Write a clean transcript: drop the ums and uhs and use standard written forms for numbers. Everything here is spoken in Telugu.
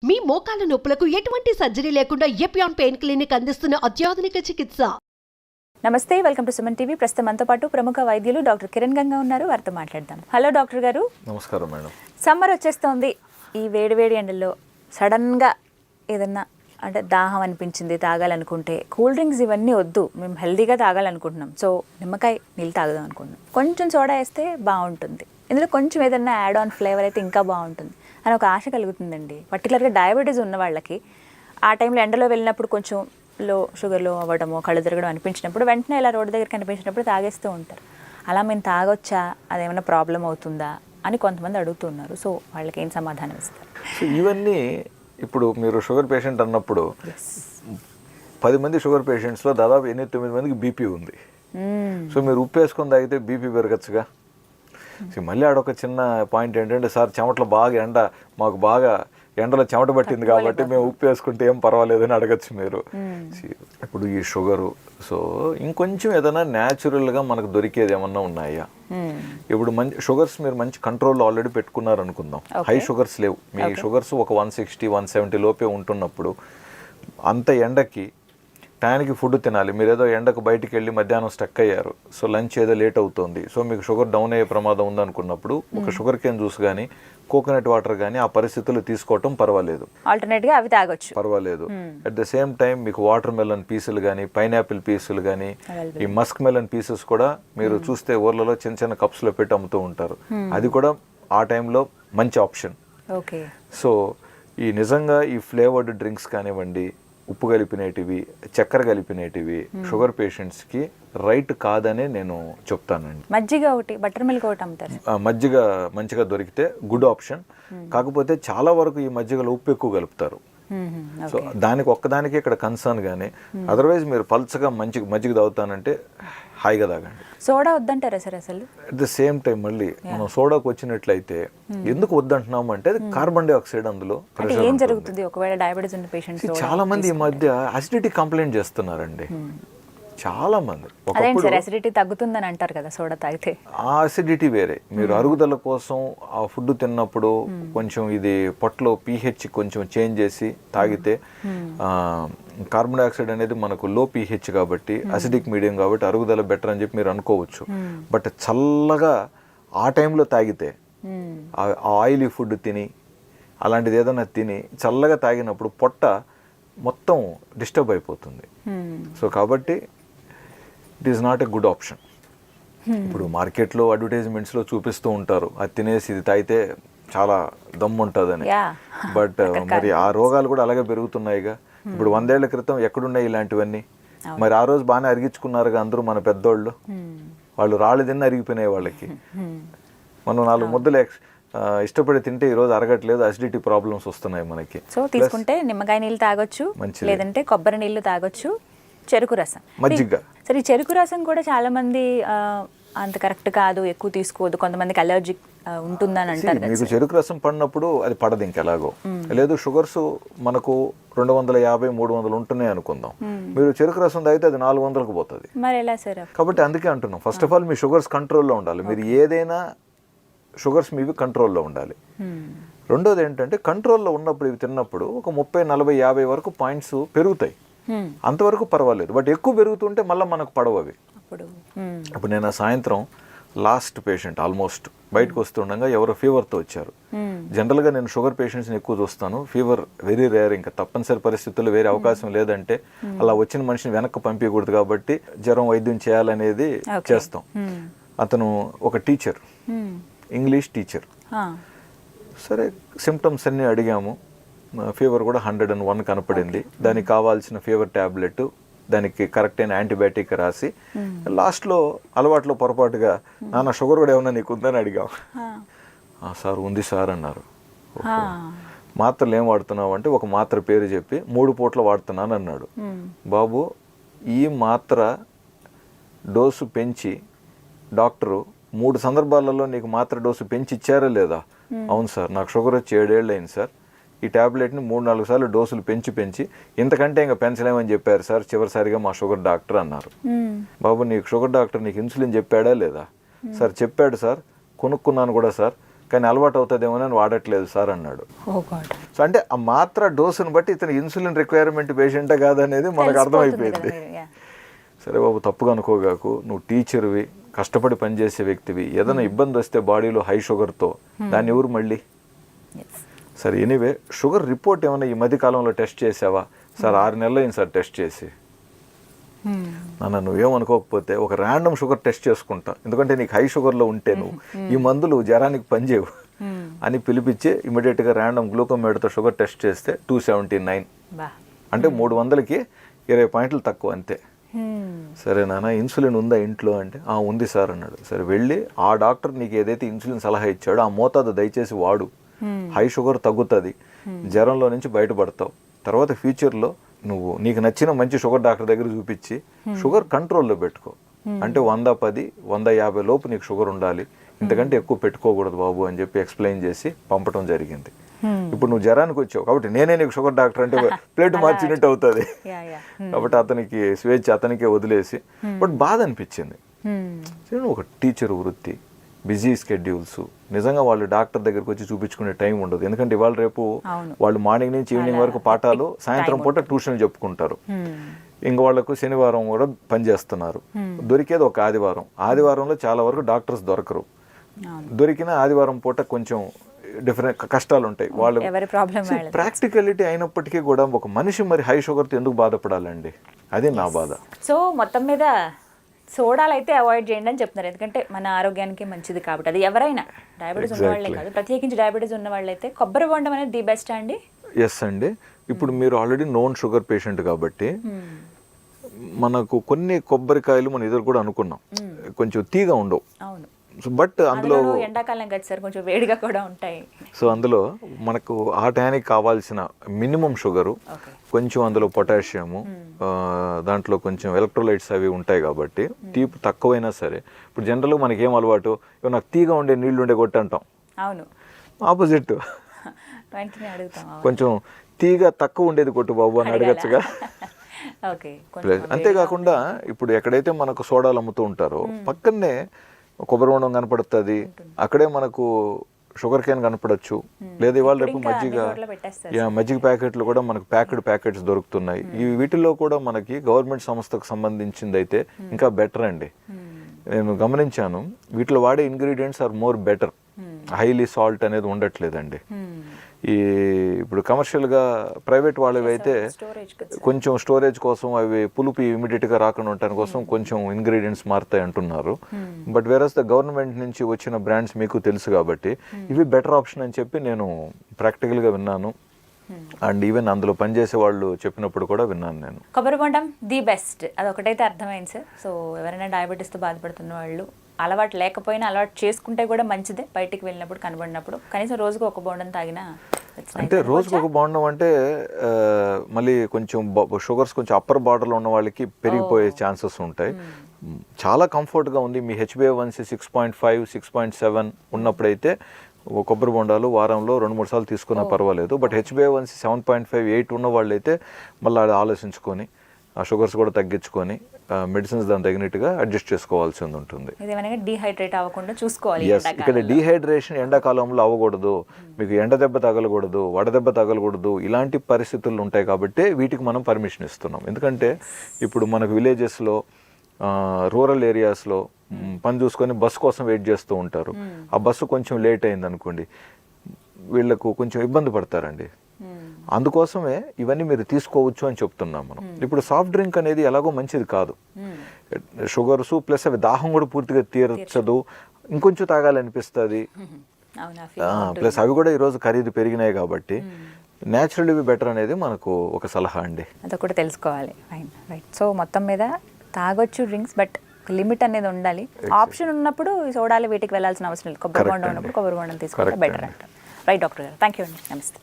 మీ మోకాల నొప్పులకు ఎటువంటి సర్జరీ లేకుండా ఎపియాన్ పెయిన్ క్లినిక్ అందిస్తున్న అత్యాధునిక చికిత్స. నమస్తే, వెల్కమ్ టు సుమన్ టీవీ. ప్రస్తుతం మనతో పాటు ప్రముఖ వైద్యులు డాక్టర్ కిరణ్ గంగా ఉన్నారు. వారితో మాట్లాడదాం. హలో డాక్టర్ గారు. నమస్కారం మేడం. సమ్మర్ వచ్చేస్తోంది. ఈ వేడి ఎండల్లో సడన్గా ఏదన్నా అంటే దాహం అనిపించింది, తాగాలనుకుంటే కూల్ డ్రింక్స్ ఇవన్నీ వద్దు, మేము హెల్తీగా తాగాలనుకుంటున్నాం, సో నిమ్మకాయ నీళ్ళు తాగుదాం అనుకుంటున్నాం, కొంచెం సోడా వేస్తే బాగుంటుంది, ఇందులో కొంచెం ఏదన్నా యాడ్ ఆన్ ఫ్లేవర్ అయితే ఇంకా బాగుంటుంది అని ఒక ఆశ కలుగుతుందండి. పర్టికులర్గా డయాబెటీస్ ఉన్న వాళ్ళకి ఆ టైంలో ఎండలో వెళ్ళినప్పుడు కొంచెం షుగర్లో అవ్వడము, కళ్ళు తిరగడం అనిపించినప్పుడు వెంటనే ఇలా రోడ్డు దగ్గర కనిపించినప్పుడు తాగేస్తూ ఉంటారు. అలా మేము తాగొచ్చా, అదేమైనా ప్రాబ్లం అవుతుందా అని కొంతమంది అడుగుతున్నారు. సో వాళ్ళకి ఏం సమాధానం ఇస్తారు? సో ఇవన్నీ ఇప్పుడు మీరు షుగర్ పేషెంట్ అన్నప్పుడు 10 మంది షుగర్ పేషెంట్స్లో దాదాపు 8-9 మందికి బీపీ ఉంది. సో మీరు ఉప్పు వేసుకొని తాగితే బీపీ పెరగచ్చుగా. సో మళ్ళీ ఆడొక చిన్న పాయింట్ ఏంటంటే, సార్ చెమటలో బాగా మాకు బాగా ఎండలో చెమట పట్టింది కాబట్టి మేము ఉప్పు వేసుకుంటే ఏం పర్వాలేదు అని అడగచ్చు మీరు. ఇప్పుడు ఈ షుగరు, సో ఇంకొంచెం ఏదైనా న్యాచురల్గా మనకు దొరికేది ఏమన్నా ఉన్నాయా? ఇప్పుడు షుగర్స్ మీరు మంచి కంట్రోల్లో ఆల్రెడీ పెట్టుకున్నారు అనుకుందాం, హై షుగర్స్ లేవు, మీ షుగర్స్ ఒక 160-170 లోపే ఉంటున్నప్పుడు అంత ఎండకి టైంకి ఫుడ్ తినాలి. మీరు ఏదో ఎండకు బయటికి వెళ్ళి మధ్యాహ్నం స్టక్ అయ్యారు, సో లంచ్ ఏదో లేట్ అవుతుంది, సో మీకు షుగర్ డౌన్ అయ్యే ప్రమాదం ఉందనుకున్నప్పుడు ఒక షుగర్ కేన్ జ్యూస్ కానీ కోకోనట్ వాటర్ కానీ ఆ పరిస్థితులు తీసుకోవటం పర్వాలేదు, ఆల్టర్నేట్గా అవి తాగొచ్చు, పర్వాలేదు. అట్ ద సేమ్ టైం మీకు వాటర్ మెలన్ పీసులు కానీ, పైనాపిల్ పీసులు కానీ, ఈ మస్క్ మెలన్ పీసెస్ కూడా మీరు చూస్తే ఊర్లలో చిన్న చిన్న కప్స్లో పెట్టి అమ్ముతూ ఉంటారు, అది కూడా ఆ టైంలో మంచి ఆప్షన్. ఓకే. సో ఈ నిజంగా ఈ ఫ్లేవర్డ్ డ్రింక్స్ కానివ్వండి, ఉప్పు కలిపినటివి, చక్కెర కలిపినటివి షుగర్ పేషెంట్స్కి రైట్ కాదనే నేను చెప్తానండి. మజ్జిగ ఒకటి, బటర్ మిల్క్ ఒకటి అమ్ముతారు. మజ్జిగ మంచిగా దొరికితే గుడ్ ఆప్షన్. కాకపోతే చాలా వరకు ఈ మజ్జిగలో ఉప్పు ఎక్కువ కలుపుతారు. సో దానికి ఒక్కదానికి ఇక్కడ కన్సర్న్ గానీ, అదర్వైజ్ మీరు పల్చగా మజ్జిగ తాగుతానంటే హాయిగా తాగండి. సోడా వద్దంటారా సార్ అసలు? అట్ ద సేమ్ టైం మళ్ళీ మనం సోడాకు వచ్చినట్లయితే ఎందుకు వద్దంటున్నాము అంటే కార్బన్ డైఆక్సైడ్ అందులో ప్రెషర్. ఏం జరుగుతుంది ఒకవేళ డయాబెటీస్ ఉన్న పేషెంట్స్? చాలా మంది ఈ మధ్య అసిడిటీ కంప్లైంట్ చేస్తున్నారండి. చాలా మంది అసిడిటీ తగ్గుతుందని అంటారు కదా సోడా తాగితే. ఆ అసిడిటీ వేరే, మీరు అరుగుదల కోసం ఆ ఫుడ్ తిన్నప్పుడు కొంచెం ఇది పొట్టలో pH కొంచెం చేంజ్ చేసి తాగితే, కార్బన్ డైఆక్సైడ్ అనేది మనకు లో pH కాబట్టి అసిడిక్ మీడియం కాబట్టి అరుగుదల బెటర్ అని చెప్పి మీరు అనుకోవచ్చు. బట్ చల్లగా ఆ టైంలో తాగితే, ఆయిలీ ఫుడ్ తిని అలాంటిది ఏదైనా తిని చల్లగా తాగినప్పుడు పొట్ట మొత్తం డిస్టర్బ్ అయిపోతుంది. సో కాబట్టి it is not a good option. ఇప్పుడు మార్కెట్లో అడ్వర్టైజ్మెంట్స్లో చూపిస్తూ ఉంటారు, అది తినేసి ఇది తాగితే చాలా దమ్ము ఉంటుందని. బట్ మరి ఆ రోగాలు కూడా అలాగే పెరుగుతున్నాయిగా. ఇప్పుడు 100 ఏళ్ల క్రితం ఎక్కడున్నాయి ఇలాంటివన్నీ? మరి ఆ రోజు బాగానే అరిగించుకున్నారుగా అందరూ మన పెద్దోళ్ళు. వాళ్ళు రాళ్ళు తిన్న అరిగిపోయినాయి వాళ్ళకి. మనం 4 ముద్దలు ఇష్టపడి తింటే ఈ రోజు అరగట్లేదు, అసిడిటీ ప్రాబ్లమ్స్ వస్తున్నాయి మనకి. సో తీసుకుంటే నిమ్మకాయ నీళ్ళు తాగొచ్చు, లేదంటే కొబ్బరి నీళ్ళు తాగొచ్చు, చెరుకు రసం, మజ్జిగ. సరే ఈ చెరుకు రసం కూడా చాలా మంది అంత కరెక్ట్ కాదు, ఎక్కువ తీసుకోవద్దు, కొంతమందికి అలర్జిక్ ఉంటుందని అంటారు. మీకు చెరుకు రసం పడినప్పుడు అది పడదు ఇంకెలాగో. లేదు షుగర్స్ మనకు 250-300 ఉంటున్నాయి అనుకుందాం, మీరు చెరుకు రసం తాగితే అది 400కు పోతుంది. మరి ఎలా సార్? కాబట్టి అందుకే అంటున్నాం, first of all me sugars కంట్రోల్లో ఉండాలి. మీరు ఏదైనా షుగర్స్ మీవి కంట్రోల్లో ఉండాలి. రెండోది ఏంటంటే, కంట్రోల్లో ఉన్నప్పుడు ఇవి తిన్నప్పుడు ఒక 30-40-50 వరకు పాయింట్స్ పెరుగుతాయి, అంతవరకు పర్వాలేదు. బట్ ఎక్కువ పెరుగుతుంటే మళ్ళీ మనకు పడవు అవి. ఇప్పుడు నేను సాయంత్రం లాస్ట్ పేషెంట్ ఆల్మోస్ట్ బయటకు వస్తుండగా ఎవరో ఫీవర్తో వచ్చారు. జనరల్గా నేను షుగర్ పేషెంట్స్ని ఎక్కువ చూస్తాను, ఫీవర్ వెరీ రేర్, ఇంకా తప్పనిసరి పరిస్థితుల్లో వేరే అవకాశం లేదంటే అలా వచ్చిన మనిషిని వెనక్కి పంపించకూడదు కాబట్టి జ్వరం వైద్యం చేయాలనేది చేస్తాం. అతను ఒక టీచర్, ఇంగ్లీష్ టీచర్. సరే సిమ్టమ్స్ అన్నీ అడిగాము, ఫీవర్ కూడా 101 కనపడింది. దానికి కావాల్సిన ఫీవర్ ట్యాబ్లెట్, దానికి కరెక్ట్ అయిన యాంటీబయాటిక్ రాసి లాస్ట్లో అలవాట్లో పొరపాటుగా నాన్న షుగర్ కూడా ఏమన్నా నీకు ఉందని అడిగాం. సార్ ఉంది సార్ అన్నారు. మాత్రలు ఏం వాడుతున్నావు అంటే ఒక మాత్ర పేరు చెప్పి 3 పూట్ల వాడుతున్నాను అన్నాడు. బాబు ఈ మాత్ర డోసు పెంచి డాక్టరు 3 సందర్భాలలో నీకు మాత్ర డోసు పెంచి ఇచ్చారా లేదా? అవును సార్, నాకు షుగర్ వచ్చి 7 ఏళ్ళు అయింది సార్, ఈ ట్యాబ్లెట్ని 3-4 సార్లు డోసులు పెంచి ఇంతకంటే ఇంకా పెంచలేమని చెప్పారు సార్ చివరిసారిగా మా షుగర్ డాక్టర్ అన్నారు. బాబు నీకు షుగర్ డాక్టర్ నీకు ఇన్సులిన్ చెప్పాడా లేదా? సార్ చెప్పాడు సార్, కొనుక్కున్నాను కూడా సార్, కానీ అలవాటు అవుతుందేమో అని వాడట్లేదు సార్ అన్నాడు. ఓ గాడ్. సో సో అంటే ఆ మాత్ర డోసును బట్టి ఇతను ఇన్సులిన్ రిక్వైర్మెంట్ పేషెంటా కాదనేది మనకు అర్థమైపోయింది. సరే బాబు తప్పుగా అనుకోగాకు, నువ్వు టీచర్వి, కష్టపడి పనిచేసే వ్యక్తివి, ఏదైనా ఇబ్బంది వస్తే బాడీలో హై షుగర్తో దాన్ని ఎవరు మళ్ళీ. సరే ఎనీవే, షుగర్ రిపోర్ట్ ఏమైనా ఈ మధ్య కాలంలో టెస్ట్ చేసావా? సార్ 6 నెలలు అయింది సార్ టెస్ట్ చేసి. నాన్న నువ్వేమనుకోకపోతే ఒక ర్యాండమ్ షుగర్ టెస్ట్ చేసుకుంటా, ఎందుకంటే నీకు హై షుగర్లో ఉంటే నువ్వు ఈ మందులు జ్వరానికి పనిచేయవు అని పిలిపించి ఇమీడియట్గా ర్యాండమ్ గ్లూకోమీటర్తో షుగర్ టెస్ట్ చేస్తే 279, అంటే 300కి 20 పాయింట్లు తక్కువ అంతే. సరే నాన్న ఇన్సులిన్ ఉందా ఇంట్లో అంటే ఉంది సార్ అన్నాడు. సరే వెళ్ళి ఆ డాక్టర్ నీకు ఏదైతే ఇన్సులిన్ సలహా ఇచ్చాడో ఆ మోతాదు దయచేసి వాడు. హై షుగర్ తగ్గుతుంది, జ్వరంలో నుంచి బయటపడతావు. తర్వాత ఫ్యూచర్లో నువ్వు నీకు నచ్చిన మంచి షుగర్ డాక్టర్ దగ్గర చూపించి షుగర్ కంట్రోల్లో పెట్టుకో. అంటే 110, 150 లోపు నీకు షుగర్ ఉండాలి, ఇంతకంటే ఎక్కువ పెట్టుకోకూడదు బాబు అని చెప్పి ఎక్స్ప్లెయిన్ చేసి పంపడం జరిగింది. ఇప్పుడు నువ్వు జ్వరానికి వచ్చావు కాబట్టి నేనే నీకు షుగర్ డాక్టర్ అంటే ప్లేట్ మార్చినట్టు అవుతుంది. కాబట్టి అతనికి స్వేచ్ఛ అతనికే వదిలేసి, బట్ బాధ అనిపించింది. ఒక టీచర్ వృత్తి, బిజీ స్కెడ్యూల్స్, నిజంగా వాళ్ళు డాక్టర్ దగ్గరకు వచ్చి చూపించుకునే టైం ఉండదు. ఎందుకంటే ఇవాళ రేపు వాళ్ళు మార్నింగ్ నుంచి ఈవినింగ్ వరకు పాఠాలు, సాయంత్రం పూట ట్యూషన్ చెప్పుకుంటారు. ఇంక వాళ్ళకు శనివారం కూడా పనిచేస్తున్నారు. దొరికేది ఒక ఆదివారం, ఆదివారంలో చాలా వరకు డాక్టర్స్ దొరకరు. దొరికిన ఆదివారం పూట కొంచెం డిఫరెంట్ కష్టాలు ఉంటాయి. వాళ్ళు ప్రాక్టికలిటీ అయినప్పటికీ కూడా ఒక మనిషి మరి హై షుగర్తో ఎందుకు బాధపడాలండి? అది నా బాధ. సో మొత్తం మీద సోడాలు అయితే అవాయిడ్ చేయండి అని చెప్తున్నారు, ఎందుకంటే మన ఆరోగ్యానికి మంచిది కాబట్టి. అది ఎవరైనా, డయాబెటీస్ ఉన్న వాళ్ళే కాదు, ప్రత్యేకించి డయాబెటీస్ ఉన్న వాళ్ళైతే కొబ్బరి బొండం అనేది ది బెస్ట్ అండి. ఎస్ అండి. ఇప్పుడు మీరు ఆల్రెడీ నోన్ షుగర్ పేషెంట్ కాబట్టి మనకు కొన్ని కొబ్బరికాయలు మన ఎదురు కూడా అనుకున్నాం కొంచెం తీగా ఉండవు. అవును, బట్ అందులో ఎండాకాలం కదా సార్, కొంచెం వేడిగా కూడా ఉంటాయి. సో అందులో మనకు ఆ టయానికి కావాల్సిన మినిమం షుగరు, కొంచెం అందులో పొటాషియము, దాంట్లో కొంచెం ఎలక్ట్రోలైట్స్ అవి ఉంటాయి కాబట్టి తీపి తక్కువైనా సరే. ఇప్పుడు జనరల్గా మనకి ఏం అలవాటు, నాకు తీగా ఉండే నీళ్లు ఉండే కొట్టి అంటాం. అవును, ఆపోజిట్ కొంచెం తీగ తక్కువ ఉండేది కొట్టు బాబు అని అడగచ్చుగా. అంతేకాకుండా ఇప్పుడు ఎక్కడైతే మనకు సోడాలు అమ్ముతూ ఉంటారో పక్కనే కొబ్బరి బొండం కనపడుతుంది, అక్కడే మనకు షుగర్ కేన్ కనపడచ్చు. లేదా ఇవాళ రేపు మజ్జిగ ప్యాకెట్లు కూడా మనకు ప్యాకెట్స్ దొరుకుతున్నాయి. ఈ వీటిల్లో కూడా మనకి గవర్నమెంట్ సంస్థకు సంబంధించింది అయితే ఇంకా బెటర్ అండి. నేను గమనించాను, వీటిలో వాడే ingredients are more better. Highly salt అనేది ఉండట్లేదండి. ఈ ఇప్పుడు కమర్షియల్గా ప్రైవేట్ వాళ్ళవి అయితే కొంచెం స్టోరేజ్ కోసం అవి పులుపు ఇమీడియట్గా రాకుండా ఉండటం కోసం కొంచెం ఇంగ్రీడియంట్స్ మారుతాయి అంటున్నారు. బట్ వేరస్ ద గవర్నమెంట్ నుంచి వచ్చిన బ్రాండ్స్ మీకు తెలుసు కాబట్టి ఇవి బెటర్ ఆప్షన్ అని చెప్పి నేను ప్రాక్టికల్గా విన్నాను. అండ్ ఈవెన్ అందులో పనిచేసే వాళ్ళు చెప్పినప్పుడు కూడా విన్నాను నేను. కొబ్బరి బొండం ది బెస్ట్, అదొకటైతే అర్థమైంది సార్. సో ఎవరైనా డయాబెటీస్తో బాధపడుతున్న వాళ్ళు అలవాటు లేకపోయినా అలవాటు చేసుకుంటే కూడా మంచిదే. బయటికి వెళ్ళినప్పుడు కనబడినప్పుడు కనీసం రోజుకు ఒక బొండం తాగినా. అంటే రోజుకు ఒక బొండం అంటే మళ్ళీ కొంచెం షుగర్స్ కొంచెం అప్పర్ బార్డర్లో ఉన్న వాళ్ళకి పెరిగిపోయే ఛాన్సెస్ ఉంటాయి. చాలా కంఫర్ట్గా ఉంది. మీ HbA1c 6.5, 6.7 ఉన్నప్పుడైతే కొబ్బరి బొండాలు వారంలో 2-3 సార్లు తీసుకున్నా పర్వాలేదు. బట్ HbA1c 7.5, 8 ఉన్న వాళ్ళు అయితే మళ్ళీ ఆలోచించుకొని ఆ షుగర్స్ కూడా తగ్గించుకొని మెడిసిన్స్ దాని తగినట్టుగా అడ్జస్ట్ చేసుకోవాల్సి ఉంటుంది. డీహైడ్రేట్ అవ్వకుండా చూసుకోవాలి. ఇక్కడ డీహైడ్రేషన్ ఎండాకాలంలో అవ్వకూడదు, మీకు ఎండ దెబ్బ తగలకూడదు, వడదెబ్బ తగలకూడదు, ఇలాంటి పరిస్థితులు ఉంటాయి కాబట్టి వీటికి మనం పర్మిషన్ ఇస్తున్నాం. ఎందుకంటే ఇప్పుడు మనకు విలేజెస్లో, రూరల్ ఏరియాస్లో పని చూసుకొని బస్సు కోసం వెయిట్ చేస్తూ ఉంటారు. ఆ బస్సు కొంచెం లేట్ అయింది అనుకోండి, వీళ్ళకు కొంచెం ఇబ్బంది పడతారండి. అందుకోసమే ఇవన్నీ మీరు తీసుకోవచ్చు అని చెప్తున్నాం మనం. ఇప్పుడు సాఫ్ట్ డ్రింక్ అనేది ఎలాగో మంచిది కాదు, షుగర్స్ ప్లస్ అవి దాహం కూడా పూర్తిగా తీర్చదు, ఇంకొంచెం తాగాలనిపిస్తుంది. ప్లస్ అవి కూడా ఈరోజు ఖరీదు పెరిగినాయి కాబట్టి న్యాచురల్ ఇవి బెటర్ అనేది మనకు ఒక సలహా అండి. అదొకటి తెలుసుకోవాలి. రైట్. సో మొత్తం మీద తాగొచ్చు డ్రింక్స్, బట్ లిమిట్ అనేది ఉండాలి. ఆప్షన్ ఉన్నప్పుడు సోడాలు వీటికి వెళ్ళాల్సిన అవసరం లేదు. కొబ్బరి బొండం ఉన్నప్పుడు కొబ్బరి బొండం తీసుకుంటే బెటర్ అంటారు. రైట్ డాక్టర్ గారు, థ్యాంక్ యూ అండి. నమస్తే.